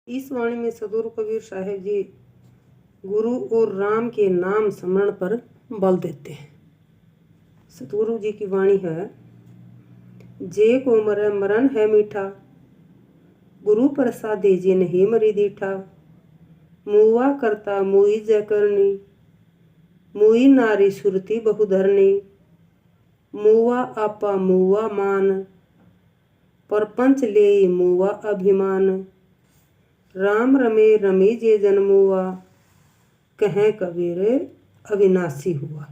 इस वाणी में सदगुरु कबीर साहिब जी गुरु और राम के नाम स्मरण पर बल देते हैं। सतगुरु जी की वाणी है, जे को मरै मरण है मीठा, गुरु प्रसादे जे नहीं मरी दीठा। मुआ करता मुई जय करनी, मुई नारी सुरती बहुधरनी। मुआ आपा मुआ मान, परपंच ले मुआ अभिमान। राम रमे रमी जे जन्मुआ, कहें कबीर अविनाशी हुआ।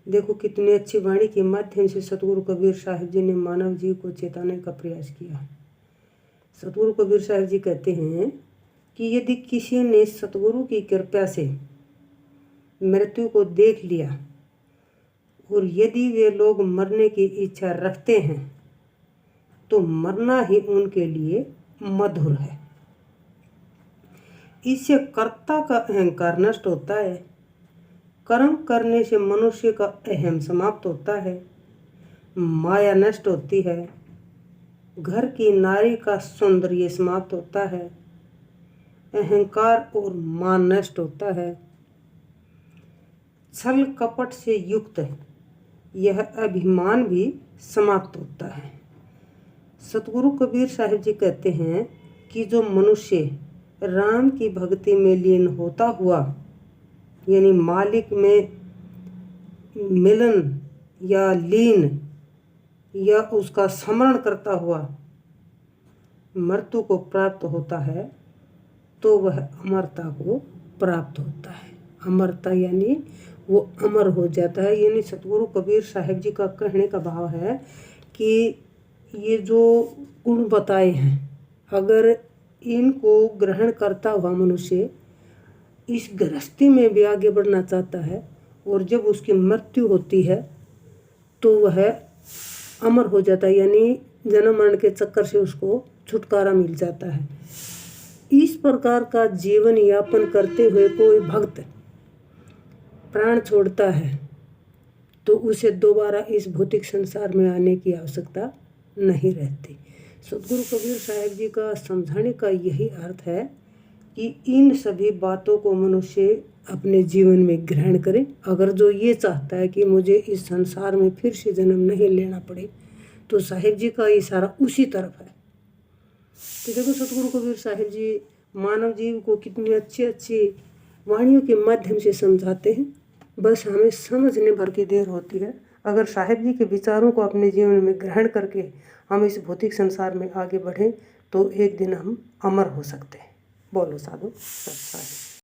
देखो कितनी अच्छी वाणी के माध्यम से सतगुरु कबीर साहिब जी ने मानव जीव को चेताने का प्रयास किया। सतगुरु कबीर साहिब जी कहते हैं कि यदि किसी ने सतगुरु की कृपा से मृत्यु को देख लिया और यदि वे लोग मरने की इच्छा रखते हैं तो मरना ही उनके लिए मधुर है। इससे कर्ता का अहंकार नष्ट होता है। कर्म करने से मनुष्य का अहम समाप्त होता है, माया नष्ट होती है, घर की नारी का सौंदर्य समाप्त होता है, अहंकार और मान नष्ट होता है। छल कपट से युक्त यह अभिमान भी समाप्त होता है। सतगुरु कबीर साहिब जी कहते हैं कि जो मनुष्य राम की भक्ति में लीन होता हुआ, यानी मालिक में मिलन या लीन या उसका स्मरण करता हुआ मृत्यु को प्राप्त होता है तो वह अमरता को प्राप्त होता है। अमरता यानी वो अमर हो जाता है। यानी सतगुरु कबीर साहिब जी का कहने का भाव है कि ये जो गुण बताए हैं, अगर इनको ग्रहण करता हुआ मनुष्य इस गृहस्थी में भी आगे बढ़ना चाहता है और जब उसकी मृत्यु होती है तो वह अमर हो जाता है, यानी जन्म मरण के चक्कर से उसको छुटकारा मिल जाता है। इस प्रकार का जीवन यापन करते हुए कोई भक्त प्राण छोड़ता है तो उसे दोबारा इस भौतिक संसार में आने की आवश्यकता नहीं रहती। सतगुरु कबीर साहिब जी का समझाने का यही अर्थ है कि इन सभी बातों को मनुष्य अपने जीवन में ग्रहण करे। अगर जो ये चाहता है कि मुझे इस संसार में फिर से जन्म नहीं लेना पड़े तो साहिब जी का इशारा उसी तरफ है। तो देखो सतगुरु कबीर साहिब जी मानव जीव को कितनी अच्छी अच्छी वाणियों के माध्यम से समझाते हैं। बस हमें समझने भर की देर होती है। अगर साहिब जी के विचारों को अपने जीवन में ग्रहण करके हम इस भौतिक संसार में आगे बढ़ें तो एक दिन हम अमर हो सकते हैं। बोलो साधु सत साहिब।